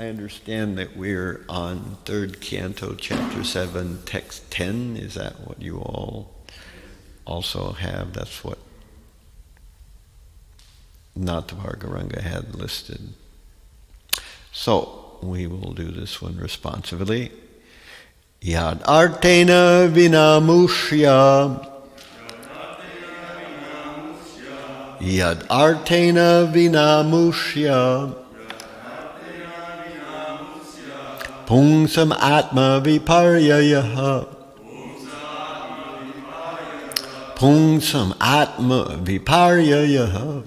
I understand that we're on 3rd Canto, Chapter 7, Text 10. Is that what you all also have? That's what Natvargaranga had listed. So, we will do this one responsively. Yad artena vinamushya. Yad artena vinamushya. Pungsam atma viparyayaha. Pungsam atma viparyayaha.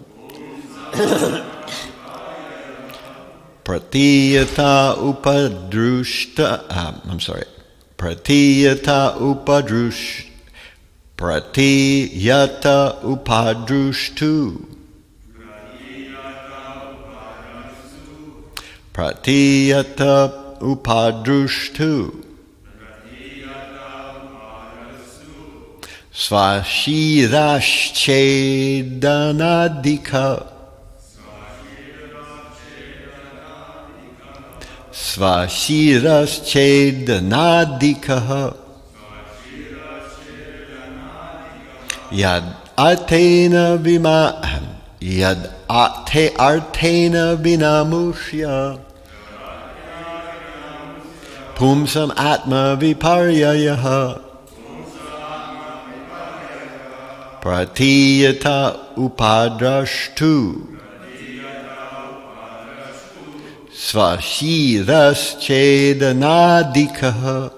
Pratiyata upadrushta. Pratiyata upadrushta. Pratiyata upadrushtu. Pratiyata upadrushtu. Svashirashchedanadika. Svashirashchedanadika. Yad artena vinamushya. Pumsam atma viparyayaha. Pratiyata upadrashtu. Svashiraschedanadikaha.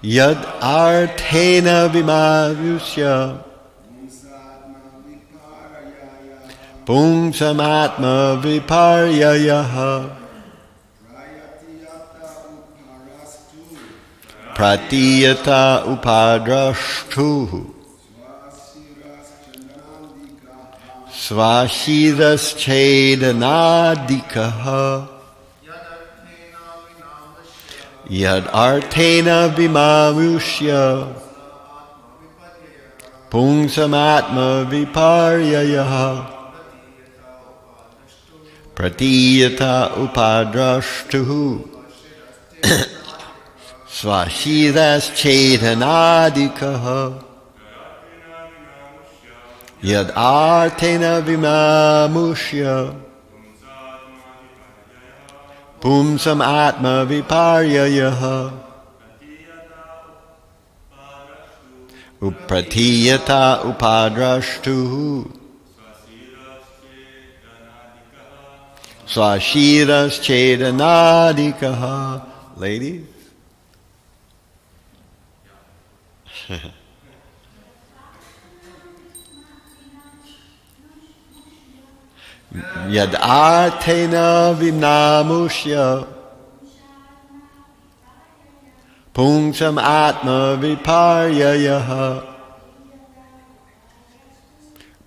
Yad artena vimamusya. Pungsamatma viparyayaha. Pratiyata upadrashtu. Svashiraschedanadikaha. Yad artena vimamushya. Pungsamatma viparyayaha. Pratiyata upadrashtu. Svashiraschedanadikaha. Yad artena vimamushya. Pumsam atma viparyayaha. Upratiyata upadrashtu. Svashiraschedanadikaha. Ladies? Yad artena vinamushya. Pungsam atma viparyayaha.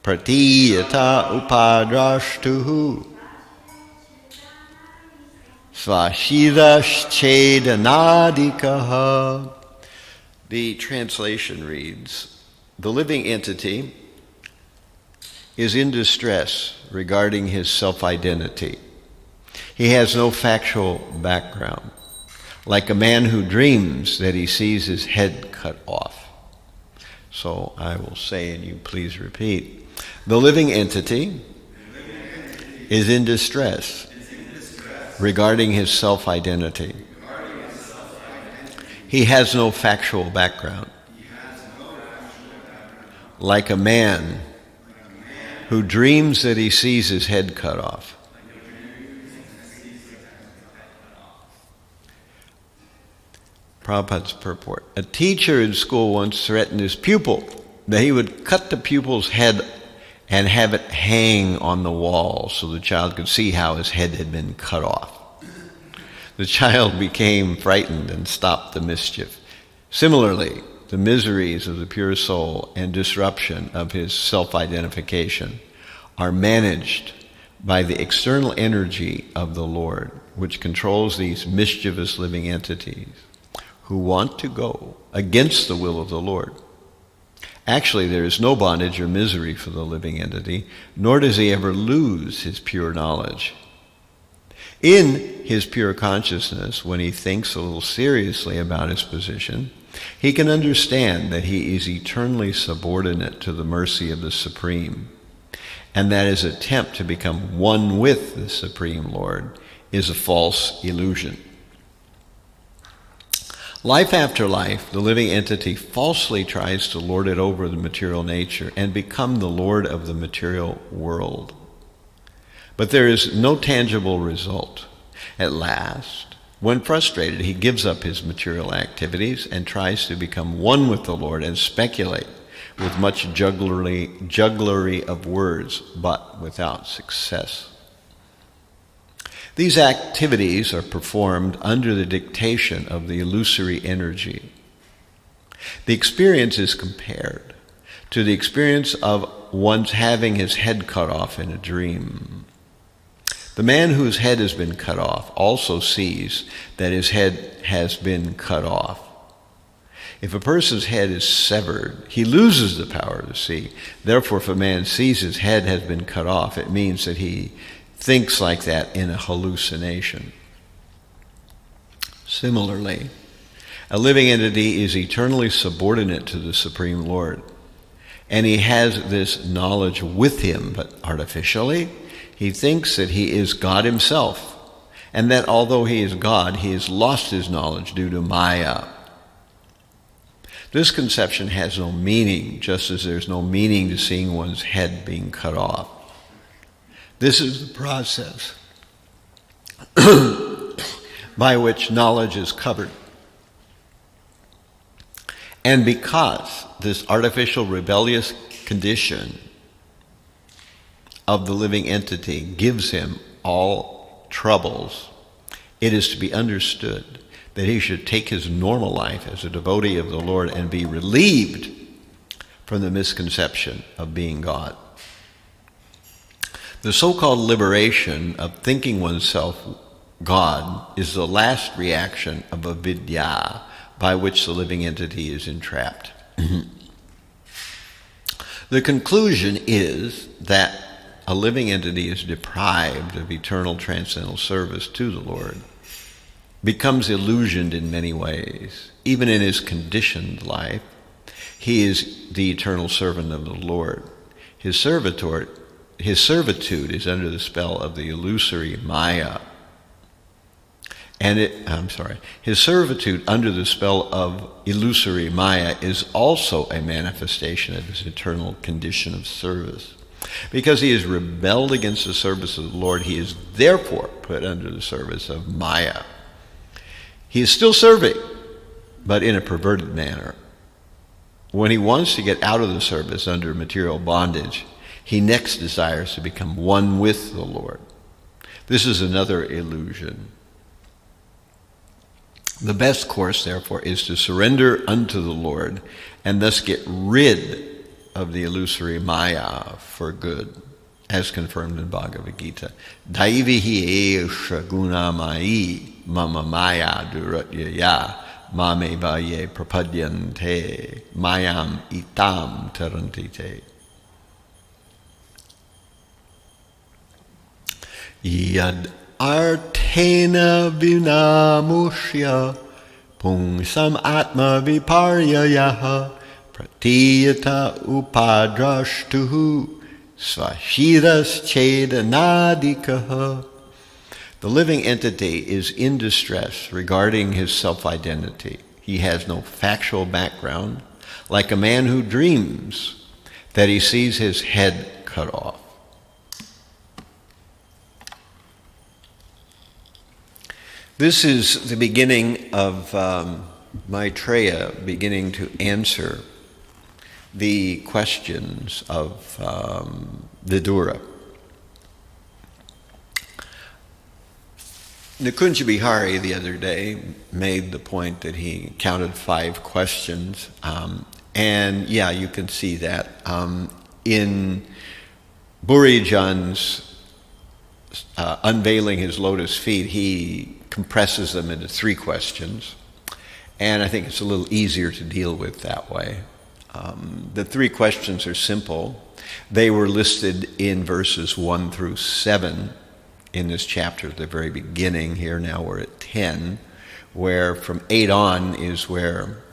Pratiyata upadrashtu. Svashiraschedanadikaha. The translation reads, the living entity is in distress regarding his self-identity. He has no factual background, like a man who dreams that he sees his head cut off. So I will say, and you please repeat, the living entity is in distress regarding his self-identity. He has no factual background, like a man who dreams that he sees his head cut off. Prabhupada's purport. A teacher in school once threatened his pupil that he would cut the pupil's head and have it hang on the wall so the child could see how his head had been cut off. The child became frightened and stopped the mischief. Similarly, the miseries of the pure soul and disruption of his self-identification are managed by the external energy of the Lord, which controls these mischievous living entities who want to go against the will of the Lord. Actually, there is no bondage or misery for the living entity, nor does he ever lose his pure knowledge. In his pure consciousness, when he thinks a little seriously about his position, he can understand that he is eternally subordinate to the mercy of the Supreme, and that his attempt to become one with the Supreme Lord is a false illusion. Life after life, the living entity falsely tries to lord it over the material nature and become the lord of the material world. But there is no tangible result. At last, when frustrated, he gives up his material activities and tries to become one with the Lord and speculate with much jugglery of words, but without success. These activities are performed under the dictation of the illusory energy. The experience is compared to the experience of one's having his head cut off in a dream. The man whose head has been cut off also sees that his head has been cut off. If a person's head is severed, he loses the power to see. Therefore, if a man sees his head has been cut off, it means that he thinks like that in a hallucination. Similarly, a living entity is eternally subordinate to the Supreme Lord, and he has this knowledge with him, but artificially, he thinks that he is God himself, and that although he is God, he has lost his knowledge due to Maya. This conception has no meaning, just as there's no meaning to seeing one's head being cut off. This is the process by which knowledge is covered. And because this artificial rebellious condition of the living entity gives him all troubles, it is to be understood that he should take his normal life as a devotee of the Lord and be relieved from the misconception of being God. The so-called liberation of thinking oneself God is the last reaction of avidya by which the living entity is entrapped. The conclusion is that a living entity is deprived of eternal transcendental service to the Lord, becomes illusioned in many ways. Even in his conditioned life, he is the eternal servant of the Lord. His servitude is under the spell of the illusory Maya. His servitude under the spell of illusory Maya is also a manifestation of his eternal condition of service. Because he has rebelled against the service of the Lord, he is therefore put under the service of Maya. He is still serving, but in a perverted manner. When he wants to get out of the service under material bondage, he next desires to become one with the Lord. This is another illusion. The best course, therefore, is to surrender unto the Lord and thus get rid of the illusory Maya for good, as confirmed in Bhagavad Gita. Daivihi esha gunamai mama maya duratyaya mame vaye prapadyante mayam itam tarantite. Yad artena vinamushya pungsam atma viparyayaha pratiyata upadrashtuhu svashiras chedanadikaha. The living entity is in distress regarding his self-identity. He has no factual background, like a man who dreams that he sees his head cut off. This is the beginning of Maitreya beginning to answer the questions of Vidura. Nikunja Bihari the other day made the point that he counted 5 questions, and yeah, you can see that. In Burijan's unveiling his lotus feet, he compresses them into 3 questions, and I think it's a little easier to deal with that way. The three questions are simple. They were listed in verses 1 through 7 in this chapter at the very beginning. Here now we're at 10, where from 8 on is where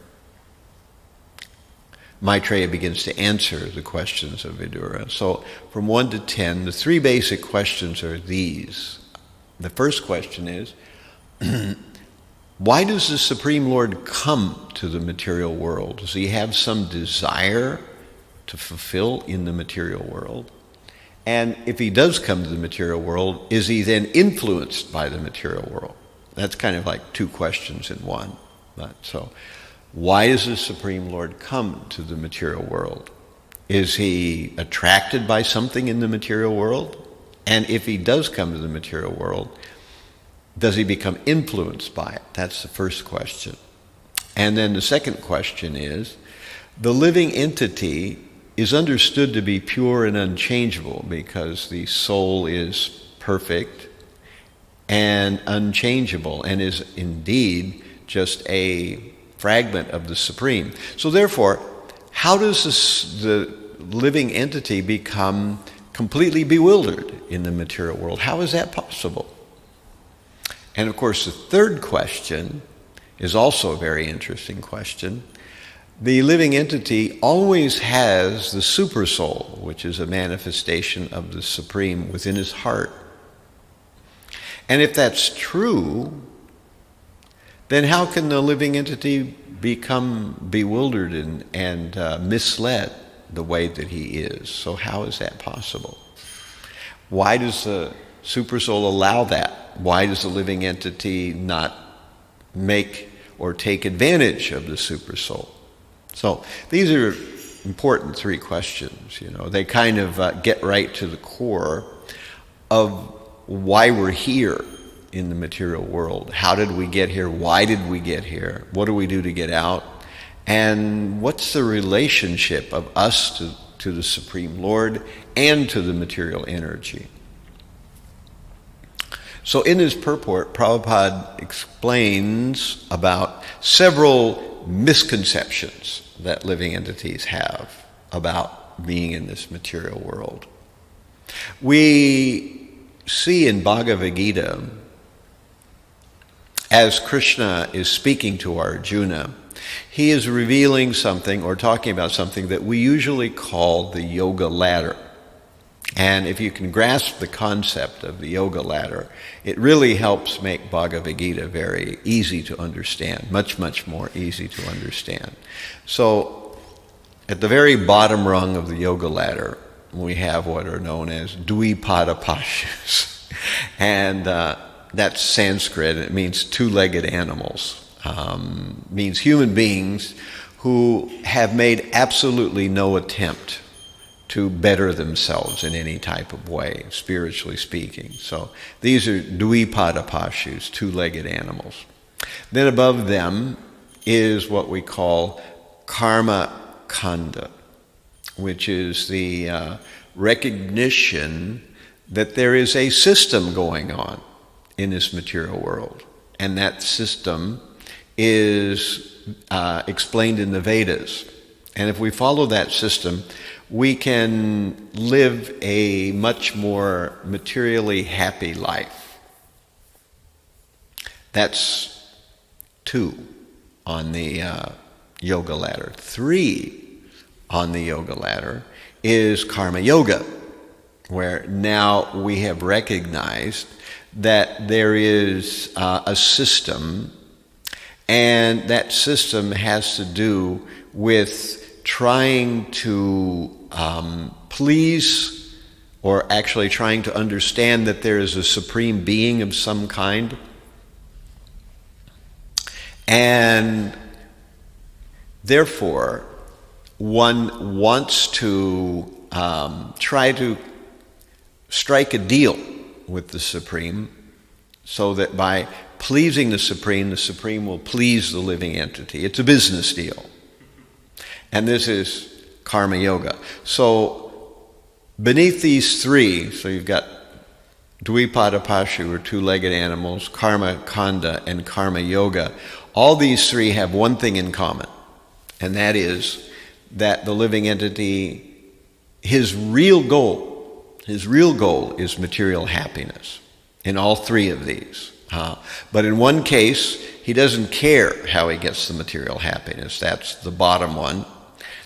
Maitreya begins to answer the questions of Vidura. So from 1 to 10, the three basic questions are these. The first question is, why does the Supreme Lord come to the material world? Does he have some desire to fulfill in the material world? And if he does come to the material world, is he then influenced by the material world? That's kind of like two questions in one. So, why does the Supreme Lord come to the material world? Is he attracted by something in the material world? And if he does come to the material world, does he become influenced by it? That's the first question. And then the second question is, the living entity is understood to be pure and unchangeable because the soul is perfect and unchangeable and is indeed just a fragment of the Supreme. So therefore, how does the living entity become completely bewildered in the material world? How is that possible? And of course, the third question is also a very interesting question. The living entity always has the Supersoul, which is a manifestation of the Supreme within his heart. And if that's true, then how can the living entity become bewildered and misled the way that he is? So how is that possible? Why does the Supersoul allow that? Why does the living entity not make or take advantage of the Supersoul? So these are important three questions. They kind of get right to the core of why we're here in the material world. How did we get here? Why did we get here? What do we do to get out? And what's the relationship of us to the Supreme Lord and to the material energy? So in his purport, Prabhupada explains about several misconceptions that living entities have about being in this material world. We see in Bhagavad Gita, as Krishna is speaking to Arjuna, he is revealing something or talking about something that we usually call the yoga ladder. And if you can grasp the concept of the yoga ladder, it really helps make Bhagavad Gita very easy to understand, much, much more easy to understand. So at the very bottom rung of the yoga ladder, we have what are known as Dvipada Pashus. And that's Sanskrit. It means two-legged animals. Means human beings who have made absolutely no attempt to better themselves in any type of way, spiritually speaking. So these are Dvipada Pashus, two-legged animals. Then above them is what we call Karma Kanda, which is the recognition that there is a system going on in this material world. And that system is explained in the Vedas. And if we follow that system, we can live a much more materially happy life. That's 2 on the yoga ladder. 3 on the yoga ladder is Karma Yoga, where now we have recognized that there is a system, and that system has to do with trying to please, or actually trying to understand that there is a supreme being of some kind. And therefore, one wants to try to strike a deal with the Supreme, so that by pleasing the Supreme will please the living entity. It's a business deal. And this is Karma Yoga. So beneath these 3, so you've got Dvipada Pashu, or two-legged animals, Karma Kanda, and Karma Yoga. All these 3 have one thing in common, and that is that the living entity, his real goal is material happiness in all three of these. But in one case, he doesn't care how he gets the material happiness. That's the bottom one.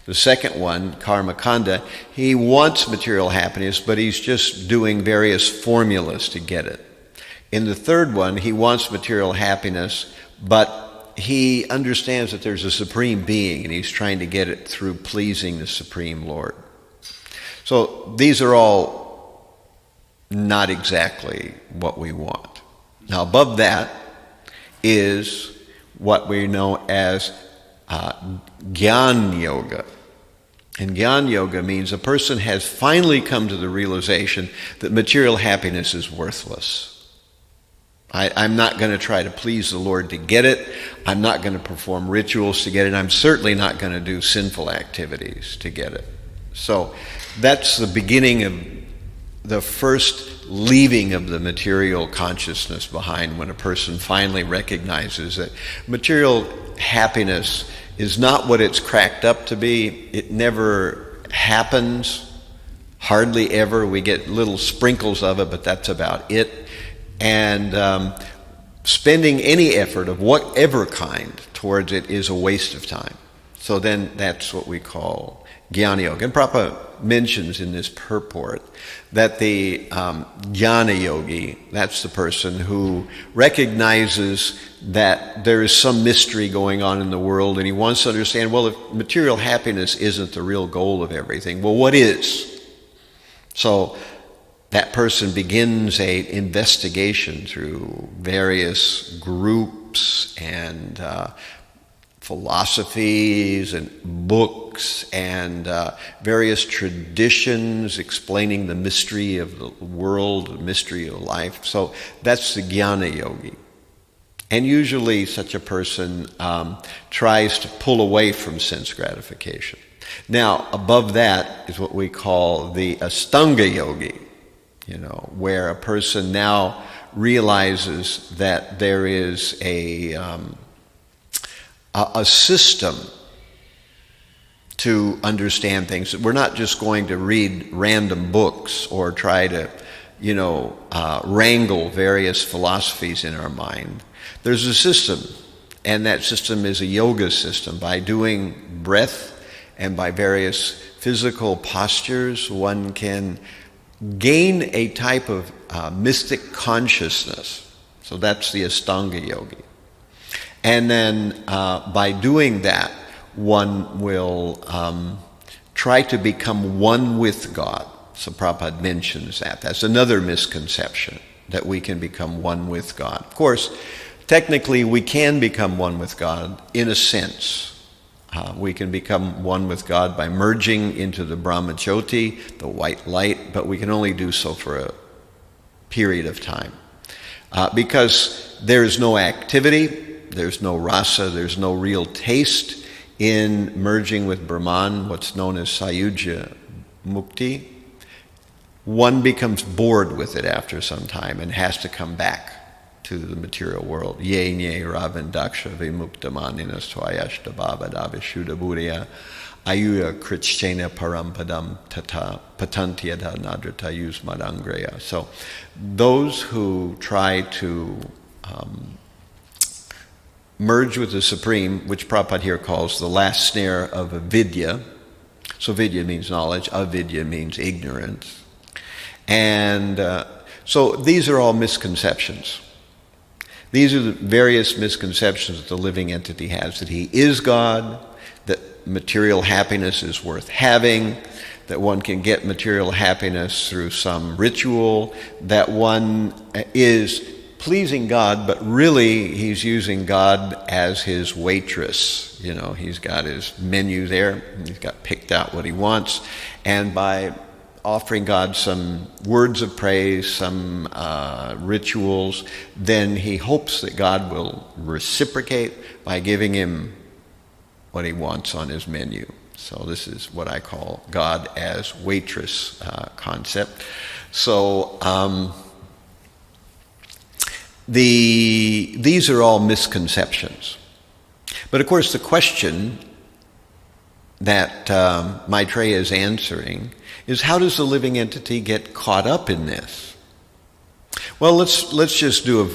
The second one, karma kanda, he wants material happiness, but he's just doing various formulas to get it. In the third one, he wants material happiness, but he understands that there's a supreme being, and he's trying to get it through pleasing the Supreme Lord. So these are all not exactly what we want. Now above that is what we know as Gyan Yoga. And Gyan Yoga means a person has finally come to the realization that material happiness is worthless. I'm not going to try to please the Lord to get it. I'm not going to perform rituals to get it. I'm certainly not going to do sinful activities to get it. So that's the beginning of the first leaving of the material consciousness behind, when a person finally recognizes that material happiness is not what it's cracked up to be. It never happens, hardly ever. We get little sprinkles of it, but that's about it. And spending any effort of whatever kind towards it is a waste of time. So then that's what we call Gyan Yoga. And Prabhupada mentions in this purport that the Jnana Yogi, that's the person who recognizes that there is some mystery going on in the world, and he wants to understand, well, if material happiness isn't the real goal of everything, well, what is? So that person begins an investigation through various groups and philosophies and books and various traditions explaining the mystery of the world, the mystery of life. So that's the Jnana Yogi. And usually such a person tries to pull away from sense gratification. Now, above that is what we call the Astanga Yogi, where a person now realizes that there is a system to understand things. We're not just going to read random books or try to, wrangle various philosophies in our mind. There's a system, and that system is a yoga system. By doing breath and by various physical postures, one can gain a type of mystic consciousness. So that's the Astanga Yogi. And then by doing that, one will try to become one with God. So Prabhupada mentions that. That's another misconception, that we can become one with God. Of course, technically we can become one with God in a sense. We can become one with God by merging into the Brahmajyoti, the white light, but we can only do so for a period of time. Because there is no activity, there's no rasa, there's no real taste in merging with Brahman, what's known as Sayujya Mukti. One becomes bored with it after some time and has to come back to the material world. Ye nye ravan daksha vimuktamanina swayashta bhavada vishuddha buddhya ayuya krichena parampadam tata patantyada nadrata yusmadangreya. So those who try to merge with the Supreme, which Prabhupada here calls the last snare of avidya. So vidya means knowledge, avidya means ignorance. And so these are all misconceptions. These are the various misconceptions that the living entity has, that he is God, that material happiness is worth having, that one can get material happiness through some ritual, that one is pleasing God, but really he's using God as his waitress. He's got his menu there, he's got picked out what he wants, and by offering God some words of praise, some rituals, then he hopes that God will reciprocate by giving him what he wants on his menu. So this is what I call God as waitress concept. So these are all misconceptions. But of course the question that Maitreya is answering is, how does the living entity get caught up in this? Well, let's just do a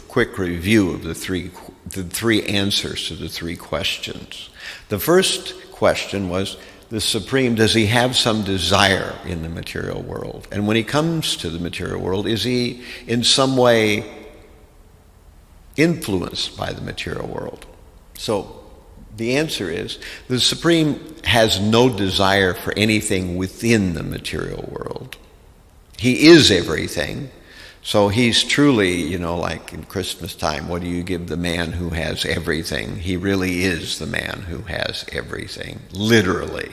quick review of the three answers to the three questions. The first question was, the Supreme, does he have some desire in the material world? And when he comes to the material world, is he in some way influenced by the material world? So the answer is, the Supreme has no desire for anything within the material world. He is everything. So he's truly, like in Christmas time, what do you give the man who has everything? He really is the man who has everything, literally.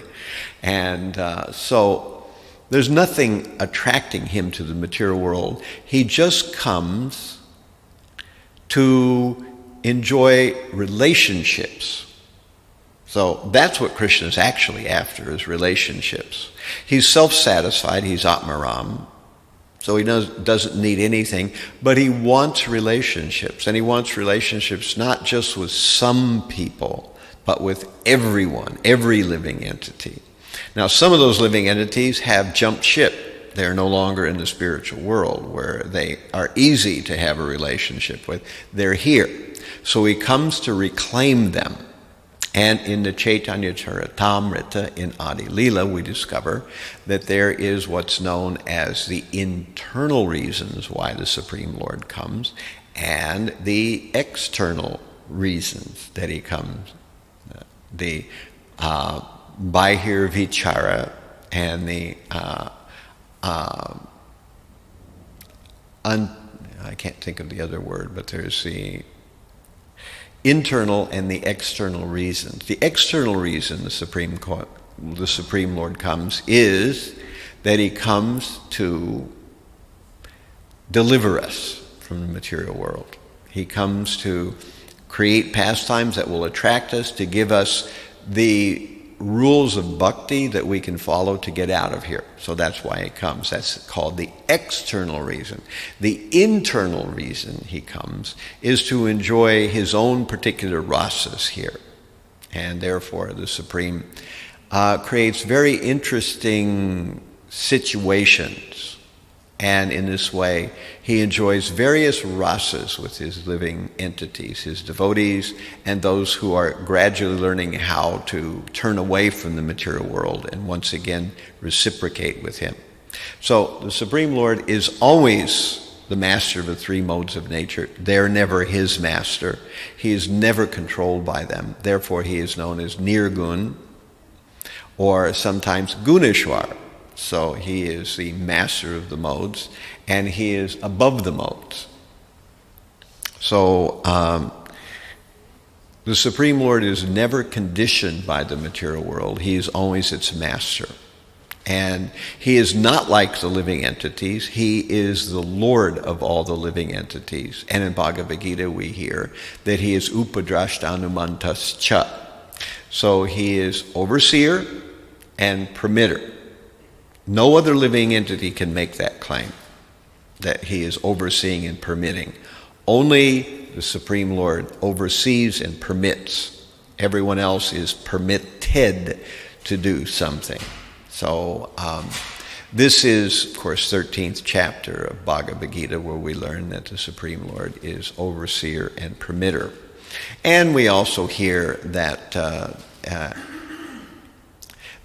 And so there's nothing attracting him to the material world. He just comes to enjoy relationships. So that's what Krishna is actually after, is relationships. He's self-satisfied, he's Atmaram. So he doesn't need anything, but he wants relationships. And he wants relationships not just with some people, but with everyone, every living entity. Now, some of those living entities have jumped ship. They're no longer in the spiritual world where they are easy to have a relationship with. They're here. So he comes to reclaim them. And in the Chaitanya Charitamrita in Adi Leela, we discover that there is what's known as the internal reasons why the Supreme Lord comes, and the external reasons that he comes. The Bahir Vichara and the I can't think of the other word, but there's the internal and the external reasons. The external reason the Supreme Lord comes is that he comes to deliver us from the material world. He comes to create pastimes that will attract us, to give us the rules of bhakti that we can follow to get out of here. So that's why he comes. That's called the external reason. The internal reason he comes is to enjoy his own particular rasas here. And therefore the Supreme creates very interesting situations. And in this way, he enjoys various rasas with his living entities, his devotees, and those who are gradually learning how to turn away from the material world and once again reciprocate with him. So the Supreme Lord is always the master of the three modes of nature. They're never his master. He is never controlled by them. Therefore, he is known as Nirgun, or sometimes Guneshwar. So he is the master of the modes, and he is above the modes. So the Supreme Lord is never conditioned by the material world. He is always its master. And he is not like the living entities. He is the Lord of all the living entities. And in Bhagavad Gita we hear that he is upadrashtanumantas cha. So he is overseer and permitter. No other living entity can make that claim, that he is overseeing and permitting. Only the Supreme Lord oversees and permits. Everyone else is permitted to do something. So this is, of course, 13th chapter of Bhagavad Gita, where we learn that the Supreme Lord is overseer and permitter. And we also hear that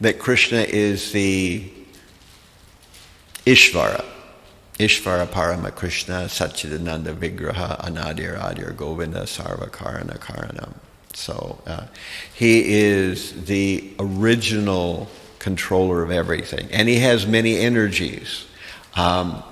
that Krishna is the Ishvara Parama Krishna Satchidananda Vigraha Anadir Adir Govinda Sarva Karana Karanam. So he is the original controller of everything, and he has many energies. Tam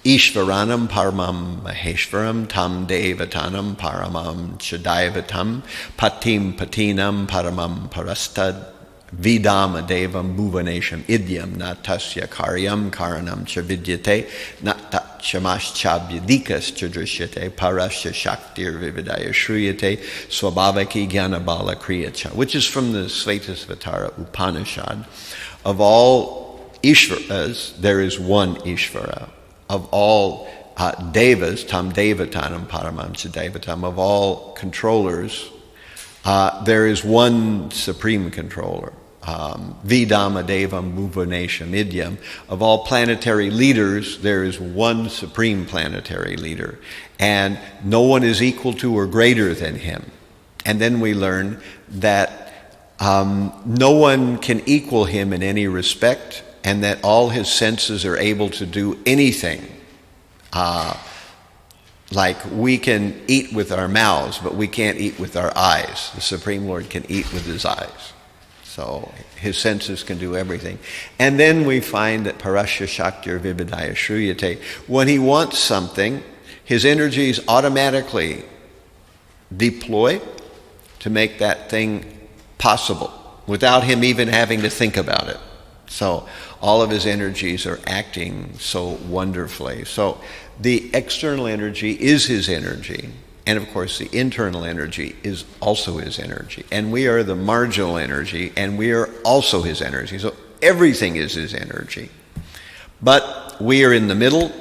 Ishvaranam Paramam Maheshvaram Tam Devatanam Paramam Chadaivatam Patim Patinam Paramam Parastad Vidama Devam Bhuvanesham Idyam Natasya Karyam Karanam Chavidyate Natachamash Chavyadikas Chadrishyate Parasya Shaktir Vividaya Shruyate Swabhavaki Gyanabala Kriyacha, which is from the Svetasvatara Upanishad. Of all Ishvaras, there is one Ishvara. Of all Devas, Tam Devatanam Paramam Chadavatam, of all controllers, There is one supreme controller. Vidama Devam Bhuvanesham Idyam. Of all planetary leaders, there is one supreme planetary leader. And no one is equal to or greater than him. And then we learn that no one can equal him in any respect, and that all his senses are able to do anything. Like we can eat with our mouths, but we can't eat with our eyes. The Supreme Lord can eat with his eyes. So his senses can do everything. And then we find that Parasya Shaktir Vibhidaya Shruyate, when he wants something, his energies automatically deploy to make that thing possible without him even having to think about it. So all of his energies are acting so wonderfully. So the external energy is his energy. And of course, the internal energy is also his energy. And we are the marginal energy, and we are also his energy. So everything is his energy. But we are in the middle,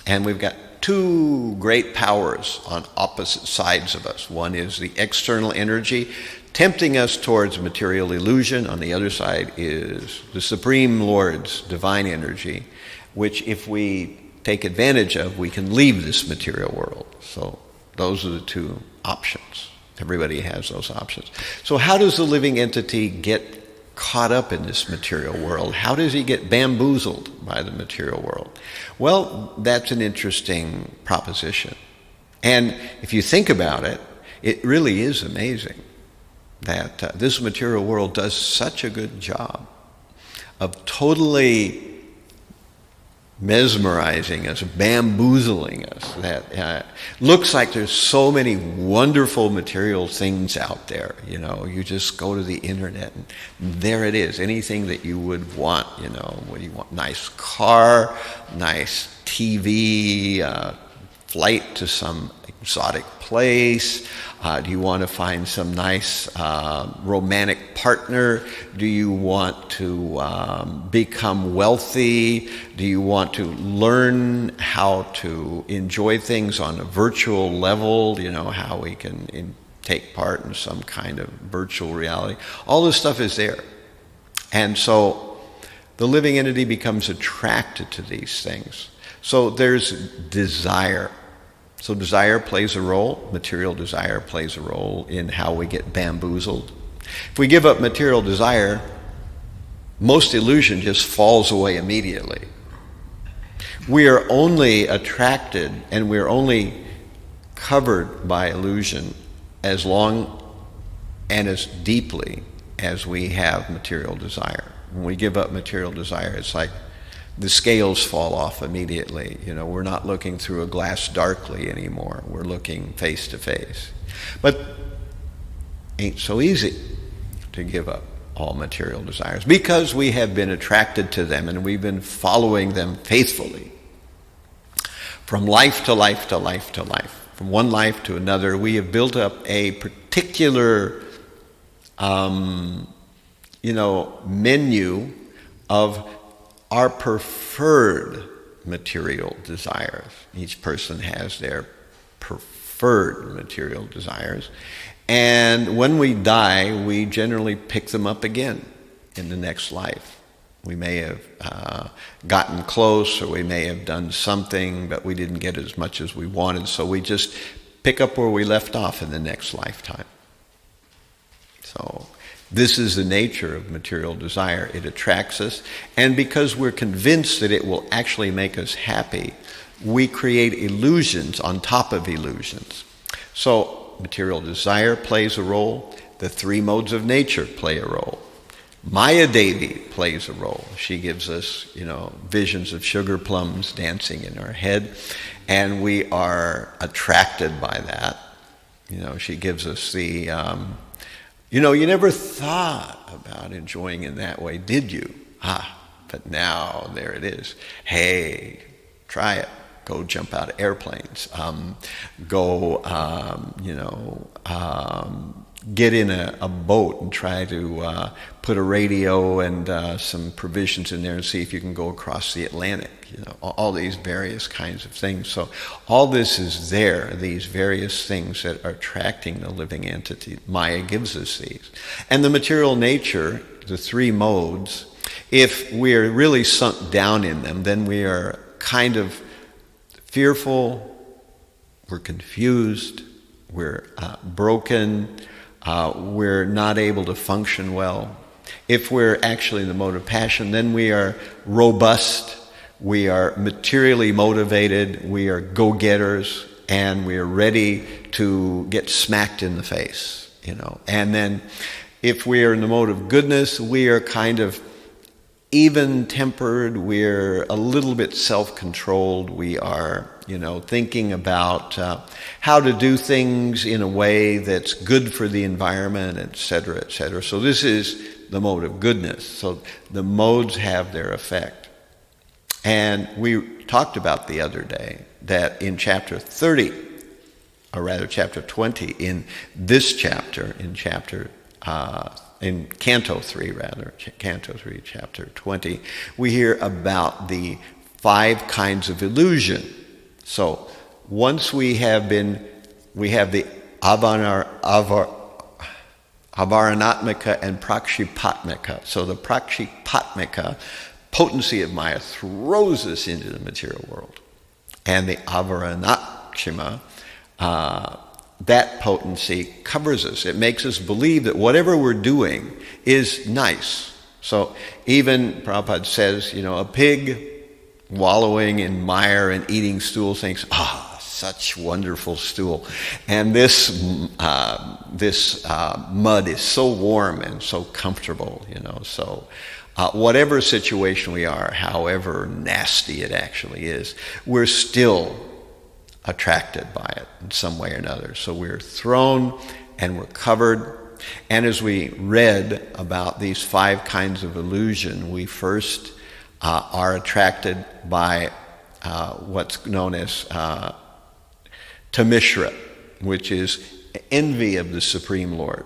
and we've got two great powers on opposite sides of us. One is the external energy, tempting us towards material illusion. On the other side is the Supreme Lord's divine energy, which if we take advantage of, we can leave this material world. So those are the two options. Everybody has those options. So how does the living entity get caught up in this material world? How does he get bamboozled by the material world? Well, that's an interesting proposition. And if you think about it, it really is amazing that this material world does such a good job of totally mesmerizing us, bamboozling us, that looks like there's so many wonderful material things out there. You know, you just go to the internet and there it is, anything that you would want. You know, what do you want? Nice car, nice TV, flight to some exotic place. Do you want to find some nice romantic partner? Do you want to become wealthy? Do you want to learn how to enjoy things on a virtual level? You know, how we can take part in some kind of virtual reality. All this stuff is there. And so the living entity becomes attracted to these things. So there's desire. So desire plays a role, material desire plays a role in how we get bamboozled. If we give up material desire, most illusion just falls away immediately. We are only attracted and we're only covered by illusion as long and as deeply as we have material desire. When we give up material desire, it's like the scales fall off immediately. You know, we're not looking through a glass darkly anymore. We're looking face to face. But ain't so easy to give up all material desires because we have been attracted to them and we've been following them faithfully. From life to life to life to life, from one life to another, we have built up a particular, menu of our preferred material desires. Each person has their preferred material desires. And when we die, we generally pick them up again in the next life. We may have gotten close, or we may have done something, but we didn't get as much as we wanted, so we just pick up where we left off in the next lifetime. So this is the nature of material desire. It attracts us, and because we're convinced that it will actually make us happy, we create illusions on top of illusions. So material desire plays a role. The three modes of nature play a role. Maya Devi plays a role. She gives us, visions of sugar plums dancing in our head, and we are attracted by that. She gives us the you never thought about enjoying in that way, did you? But now there it is. Hey, try it. Go jump out of airplanes. get in a boat and try to put a radio and some provisions in there and see if you can go across the Atlantic. All these various kinds of things. So all this is there, these various things that are attracting the living entity. Maya gives us these. And the material nature, the three modes, if we're really sunk down in them, then we are kind of fearful, we're confused, we're broken, we're not able to function well. If we're actually in the mode of passion, then we are robust, we are materially motivated, we are go-getters, and we are ready to get smacked in the face, And then if we are in the mode of goodness, we are kind of even-tempered, we're a little bit self-controlled, we are, thinking about how to do things in a way that's good for the environment, et cetera, et cetera. So this is the mode of goodness. So the modes have their effect. And we talked about the other day that in chapter 30, or rather chapter 20, in this chapter, in Canto 3, chapter 20, we hear about the 5 kinds of illusion. So once we have the avaranatmika and prakshipatmika. So the prakshipatmika, potency of Maya, throws us into the material world. And the avaranakshima, that potency covers us. It makes us believe that whatever we're doing is nice. So even Prabhupada says, a pig wallowing in mire and eating stool thinks, such wonderful stool. And this mud is so warm and so comfortable, So whatever situation we are, however nasty it actually is, we're still attracted by it in some way or another. So we're thrown and we're covered. And as we read about these 5 kinds of illusion, we first are attracted by what's known as tamishra, which is envy of the Supreme Lord.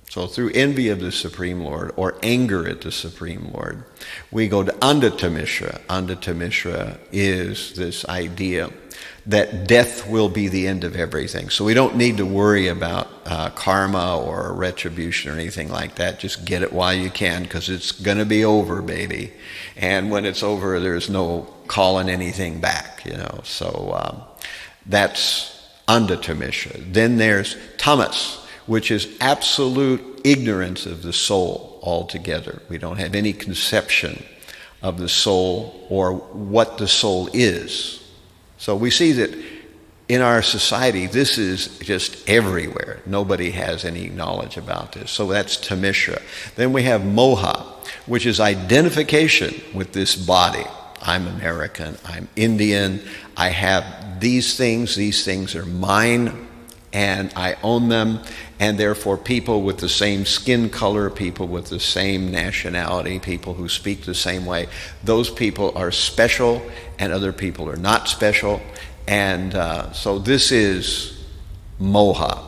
So through envy of the Supreme Lord or anger at the Supreme Lord, we go to andatamishra. Andatamishra is this idea that death will be the end of everything. So we don't need to worry about karma or retribution or anything like that. Just get it while you can, because it's going to be over, baby. And when it's over, there's no calling anything back, So that's andatamishra. Then there's tamas, which is absolute ignorance of the soul altogether. We don't have any conception of the soul or what the soul is. So we see that in our society, this is just everywhere. Nobody has any knowledge about this. So that's tamishra. Then we have moha, which is identification with this body. I'm American, I'm Indian, I have these things are mine, and I own them, and therefore people with the same skin color, people with the same nationality, people who speak the same way, those people are special and other people are not special. And so this is moha.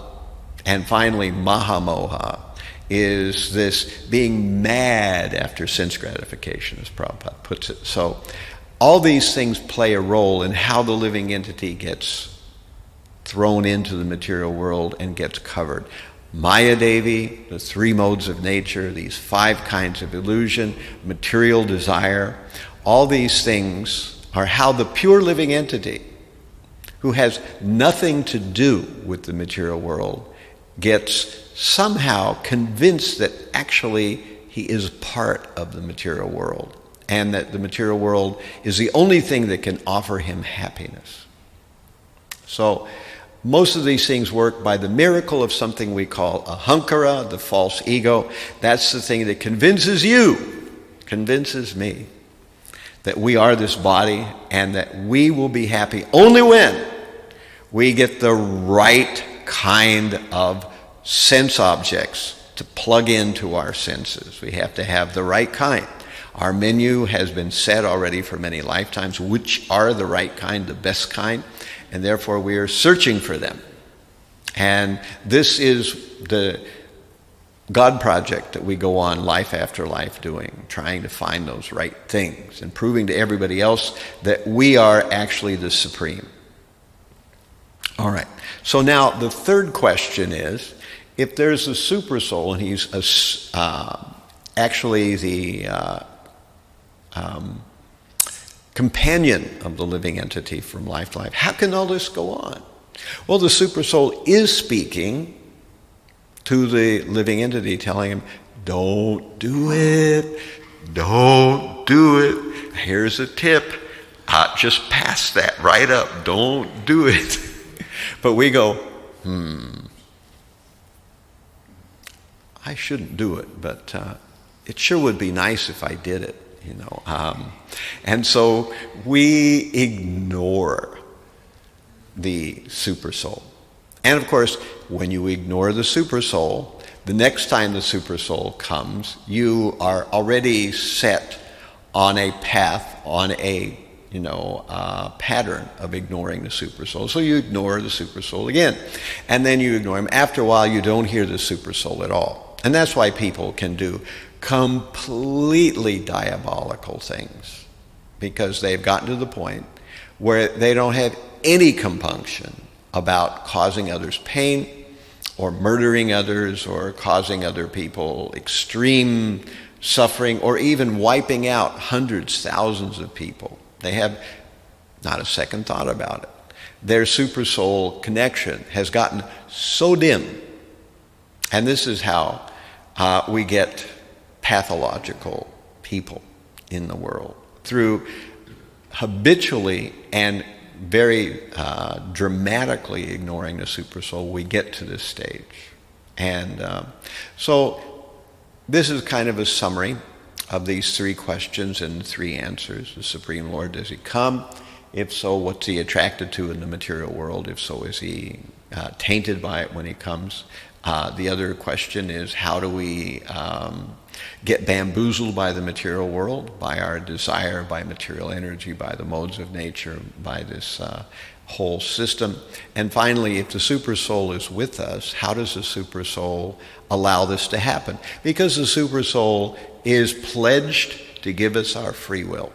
And finally, mahamoha is this being mad after sense gratification, as Prabhupada puts it. So all these things play a role in how the living entity gets thrown into the material world and gets covered. Maya Devi, the 3 modes of nature, these 5 kinds of illusion, material desire, all these things are how the pure living entity, who has nothing to do with the material world, gets somehow convinced that actually he is part of the material world, and that the material world is the only thing that can offer him happiness. So most of these things work by the miracle of something we call ahankara, the false ego. That's the thing that convinces me, that we are this body and that we will be happy only when we get the right kind of sense objects to plug into our senses. We have to have the right kind. Our menu has been set already for many lifetimes, which are the right kind, the best kind, and therefore we are searching for them. And this is the God project that we go on life after life doing, trying to find those right things and proving to everybody else that we are actually the supreme. All right. So now the third question is, if there's a Supersoul and he's actually the companion of the living entity from life to life, how can all this go on? Well, the Supersoul is speaking to the living entity, telling him, don't do it, don't do it. Here's a tip, just pass that right up, don't do it. But we go, I shouldn't do it, but it sure would be nice if I did it, you know. And so we ignore the Supersoul. And of course, when you ignore the Supersoul, the next time the Supersoul comes, you are already set on a path, on a pattern of ignoring the Supersoul. So you ignore the Supersoul again. And then you ignore him. After a while, you don't hear the Supersoul at all. And that's why people can do completely diabolical things, because they've gotten to the point where they don't have any compunction about causing others pain or murdering others or causing other people extreme suffering or even wiping out hundreds, thousands of people. They have not a second thought about it. Their Supersoul connection has gotten so dim. And this is how we get pathological people in the world. Through habitually and very dramatically ignoring the Supersoul, we get to this stage. And so this is kind of a summary of these three questions and three answers. The Supreme Lord, does he come? If so, what's he attracted to in the material world? If so, is he tainted by it when he comes? The other question is, how do we get bamboozled by the material world, by our desire, by material energy, by the modes of nature, by this whole system? And finally, if the Supersoul is with us, how does the Supersoul allow this to happen? Because the Supersoul is pledged to give us our free will.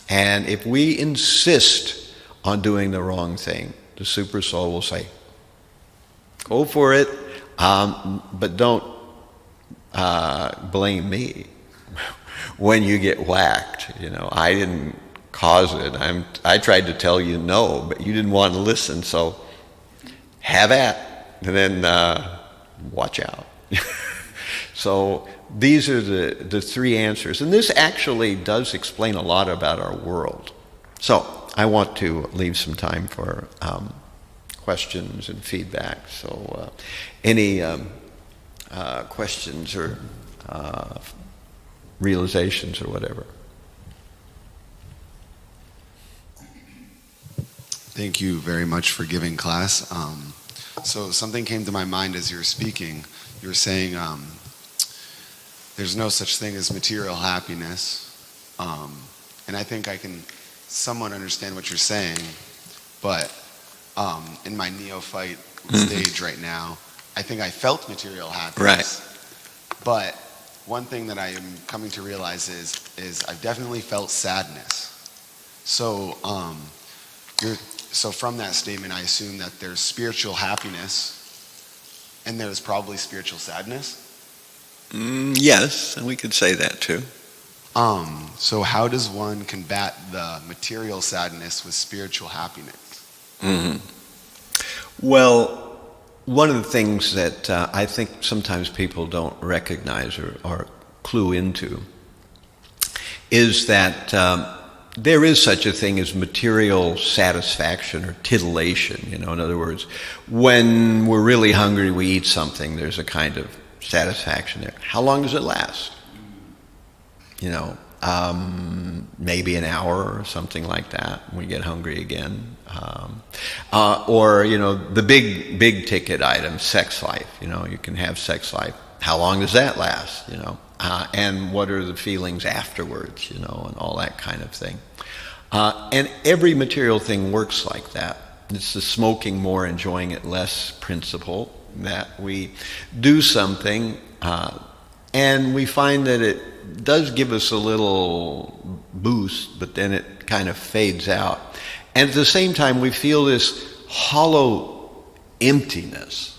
And if we insist on doing the wrong thing, the Supersoul will say, go for it, but don't blame me when you get whacked. You know, I didn't cause it. I tried to tell you no, but you didn't want to listen, so have at, and then watch out. So these are the three answers. And this actually does explain a lot about our world. So I want to leave some time for questions and feedback. So any questions or realizations or whatever? Thank you very much for giving class. So something came to my mind as you were speaking. You were saying there's no such thing as material happiness. And I think I can somewhat understand what you're saying, but in my neophyte stage right now, I think I felt material happiness. Right. But one thing that I am coming to realize is I've definitely felt sadness. So so from that statement, I assume that there's spiritual happiness and there's probably spiritual sadness. Yes, and we could say that too. So how does one combat the material sadness with spiritual happiness? Mm-hmm. Well, one of the things that I think sometimes people don't recognize or clue into is that there is such a thing as material satisfaction or titillation. You know, in other words, when we're really hungry, we eat something. There's a kind of satisfaction there. How long does it last? You know, maybe an hour or something like that. We get hungry again. Or, you know, the big ticket item, sex life. You know, you can have sex life. How long does that last? You know, and what are the feelings afterwards? You know, and all that kind of thing. And every material thing works like that. It's the smoking more, enjoying it less principle, that we do something And we find that it does give us a little boost, but then it kind of fades out. And at the same time, we feel this hollow emptiness.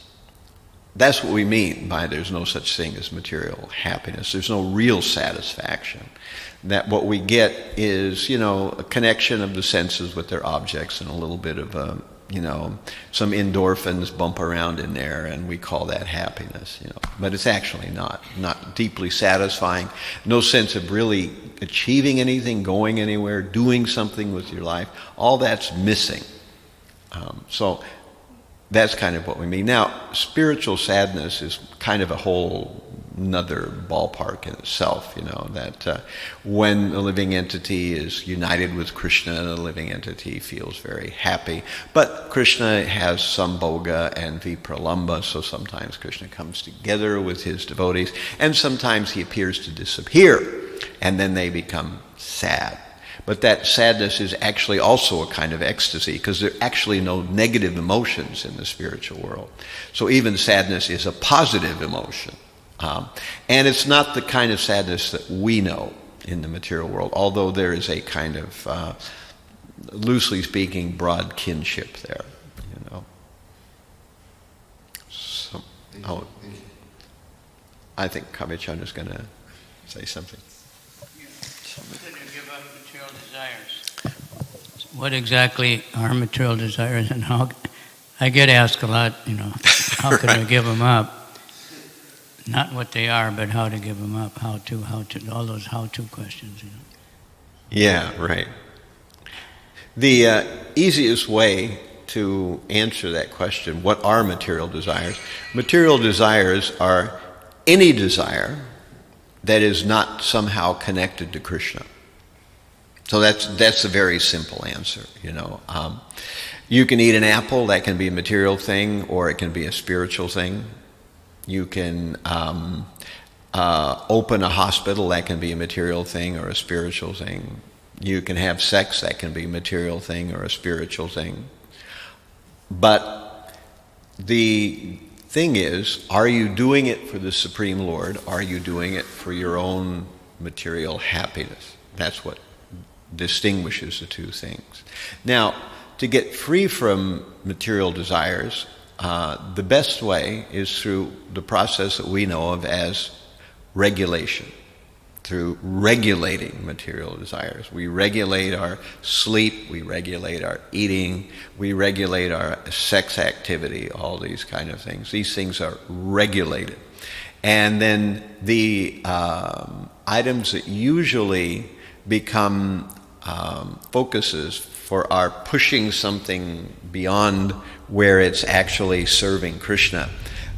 That's what we mean by there's no such thing as material happiness. There's no real satisfaction. That what we get is, a connection of the senses with their objects and a little bit of some endorphins bump around in there, and we call that happiness, But it's actually not deeply satisfying. No sense of really achieving anything, going anywhere, doing something with your life. All that's missing. So that's kind of what we mean. Now, spiritual sadness is kind of a whole another ballpark in itself, that when a living entity is united with Krishna, the living entity feels very happy. But Krishna has Sambhoga and Vipralamba, so sometimes Krishna comes together with his devotees, and sometimes he appears to disappear, and then they become sad. But that sadness is actually also a kind of ecstasy, because there are actually no negative emotions in the spiritual world. So even sadness is a positive emotion. And it's not the kind of sadness that we know in the material world, although there is a kind of, loosely speaking, broad kinship there, So, I think Kavichan is going to say something. Give up material desires. What exactly are material desires, and how? I get asked a lot, how can I give them up? Not what they are, but how to give them up, how to, all those how-to questions. Yeah, right. The easiest way to answer that question, what are material desires? Material desires are any desire that is not somehow connected to Krishna. So that's a very simple answer, You can eat an apple, that can be a material thing, or it can be a spiritual thing. You can open a hospital, that can be a material thing or a spiritual thing. You can have sex, that can be a material thing or a spiritual thing. But the thing is, are you doing it for the Supreme Lord? Are you doing it for your own material happiness? That's what distinguishes the two things. Now, to get free from material desires, the best way is through the process that we know of as regulation, through regulating material desires. We regulate our sleep, we regulate our eating, we regulate our sex activity, all these kind of things. These things are regulated. And then the items that usually become focuses for our pushing something beyond where it's actually serving Krishna,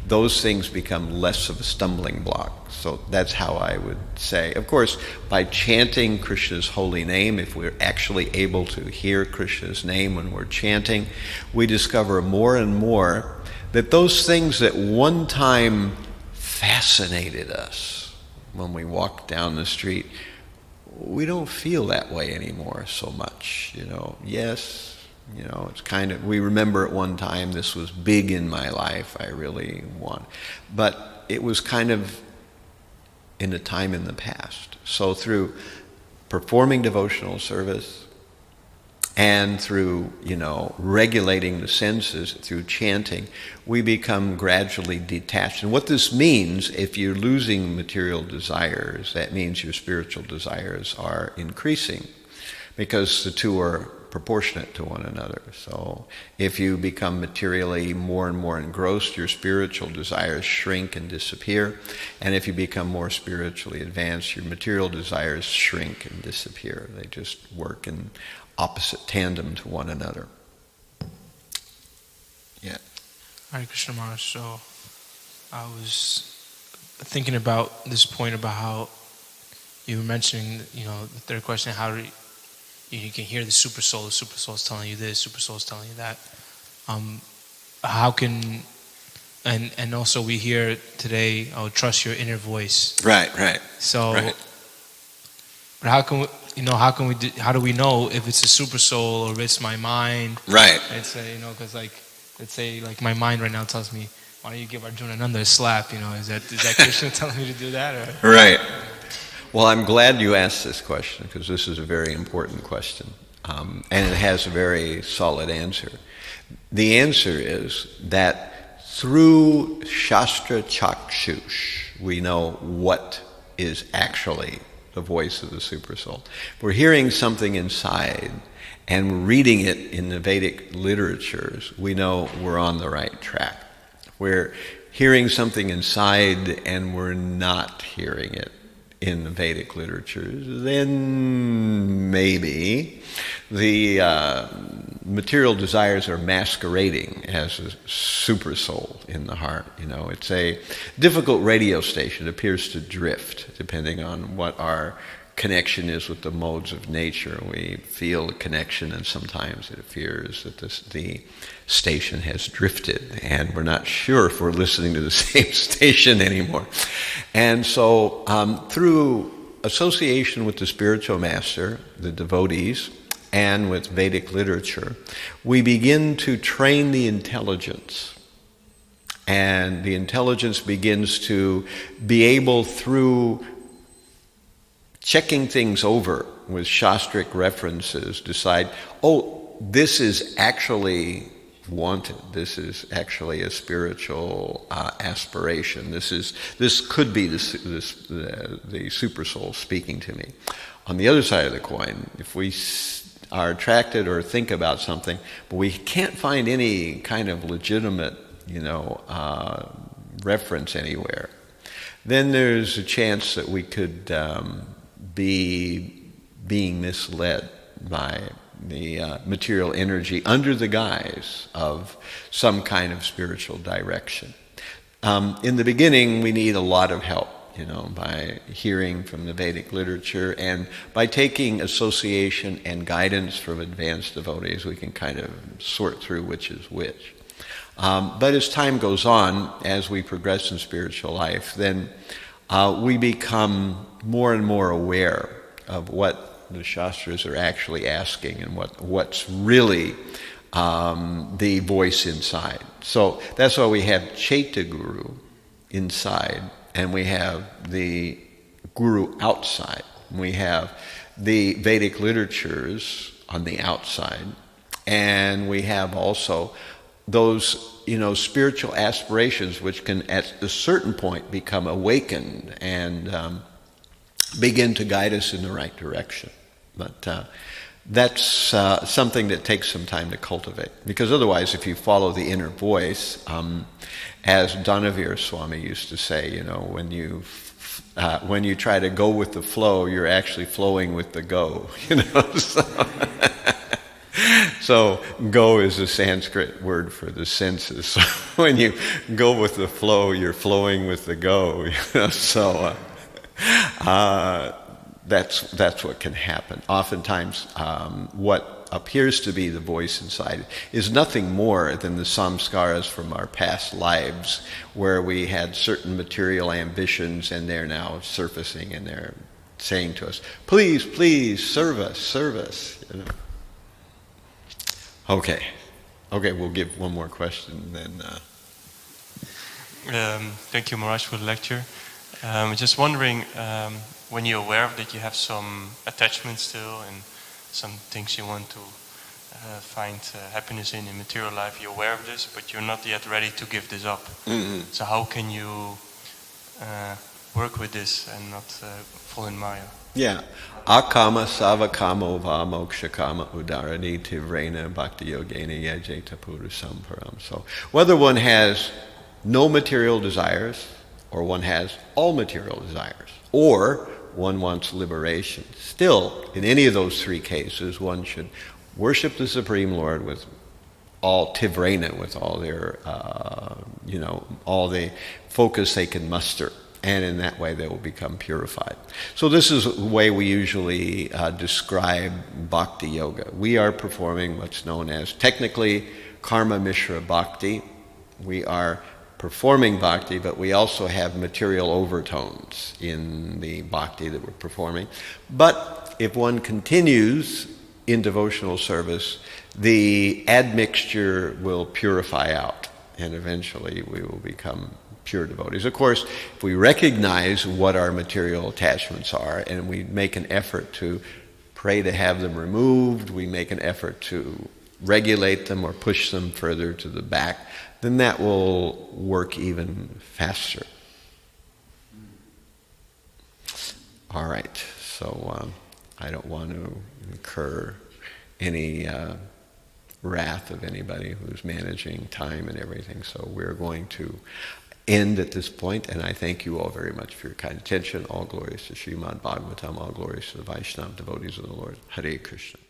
those things become less of a stumbling block. So that's how I would say. Of course, by chanting Krishna's holy name, if we're actually able to hear Krishna's name when we're chanting, we discover more and more that those things that one time fascinated us when we walked down the street, we don't feel that way anymore so much, Yes, it's kind of, we remember at one time this was big in my life, I really want. But it was kind of in a time in the past. So through performing devotional service and through, regulating the senses through chanting, we become gradually detached. And what this means, if you're losing material desires, that means your spiritual desires are increasing, because the two are proportionate to one another. So if you become materially more and more engrossed, your spiritual desires shrink and disappear. And if you become more spiritually advanced, your material desires shrink and disappear. They just work in opposite tandem to one another. Yeah. Hare Krishna Maharaj. So I was thinking about this point about how you were mentioning, the third question, how you can hear the Supersoul is telling you this, Supersoul is telling you that. How can, and also we hear today, trust your inner voice. Right. So, right. But how do we know if it's a Supersoul or if it's my mind? Right. It's because let's say my mind right now tells me why don't you give Arjuna a slap? Is that Krishna telling me to do that? Or? Right. Well, I'm glad you asked this question because this is a very important question, and it has a very solid answer. The answer is that through Shastra Chakshush, we know what is actually the voice of the Supersoul. We're hearing something inside and reading it in the Vedic literatures, we know we're on the right track. We're hearing something inside and we're not hearing it in the Vedic literatures, then maybe the material desires are masquerading as a supersoul in the heart. It's a difficult radio station. It appears to drift depending on what our connection is with the modes of nature. We feel a connection, and sometimes it appears that the station has drifted, and we're not sure if we're listening to the same station anymore. And so through association with the spiritual master, the devotees, and with Vedic literature, we begin to train the intelligence. And the intelligence begins to be able, through checking things over with Shastric references, decide, this is actually wanted. This is actually a spiritual aspiration. This could be the Supersoul speaking to me. On the other side of the coin, if we are attracted or think about something, but we can't find any kind of legitimate, reference anywhere, then there's a chance that we could be being misled by the material energy under the guise of some kind of spiritual direction. In the beginning, we need a lot of help, by hearing from the Vedic literature, and by taking association and guidance from advanced devotees, we can kind of sort through which is which. But as time goes on, as we progress in spiritual life, then we become more and more aware of what the Shastras are actually asking and what's really the voice inside. So that's why we have Chaita Guru inside, and we have the Guru outside. We have the Vedic literatures on the outside, and we have also those spiritual aspirations which can at a certain point become awakened and begin to guide us in the right direction. But that's something that takes some time to cultivate, because otherwise, if you follow the inner voice, as Dhanavir Swami used to say, when you try to go with the flow, you're actually flowing with the go. So go is a Sanskrit word for the senses. So when you go with the flow, you're flowing with the go. So that's what can happen. Oftentimes, what appears to be the voice inside is nothing more than the samskaras from our past lives, where we had certain material ambitions, and they're now surfacing, and they're saying to us, "Please, please, serve us." Okay, we'll give one more question, then. Thank you, Maharaj, for the lecture. Just wondering, when you're aware that you have some attachments still and some things you want to find happiness in material life, you're aware of this, but you're not yet ready to give this up. Mm-hmm. So how can you work with this and not fall in Maya? Yeah. Akama savakamo va mokshakama udarani tivrena bhakti yogena yajeta purusam param. So whether one has no material desires, or one has all material desires, or one wants liberation, still, in any of those three cases, one should worship the Supreme Lord with all tivrena, with all their, all the focus they can muster. And in that way, they will become purified. So this is the way we usually describe bhakti yoga. We are performing what's known as, technically, karma mishra bhakti. We are performing bhakti, but we also have material overtones in the bhakti that we're performing. But if one continues in devotional service, the admixture will purify out. and eventually we will become pure devotees. Of course, if we recognize what our material attachments are and we make an effort to pray to have them removed, we make an effort to regulate them or push them further to the back, then that will work even faster. All right, so I don't want to incur any wrath of anybody who's managing time and everything, so we're going to end at this point, and I thank you all very much for your kind attention. All glories to Srimad Bhagavatam, all glories to the Vaishnava devotees of the Lord. Hare Krishna.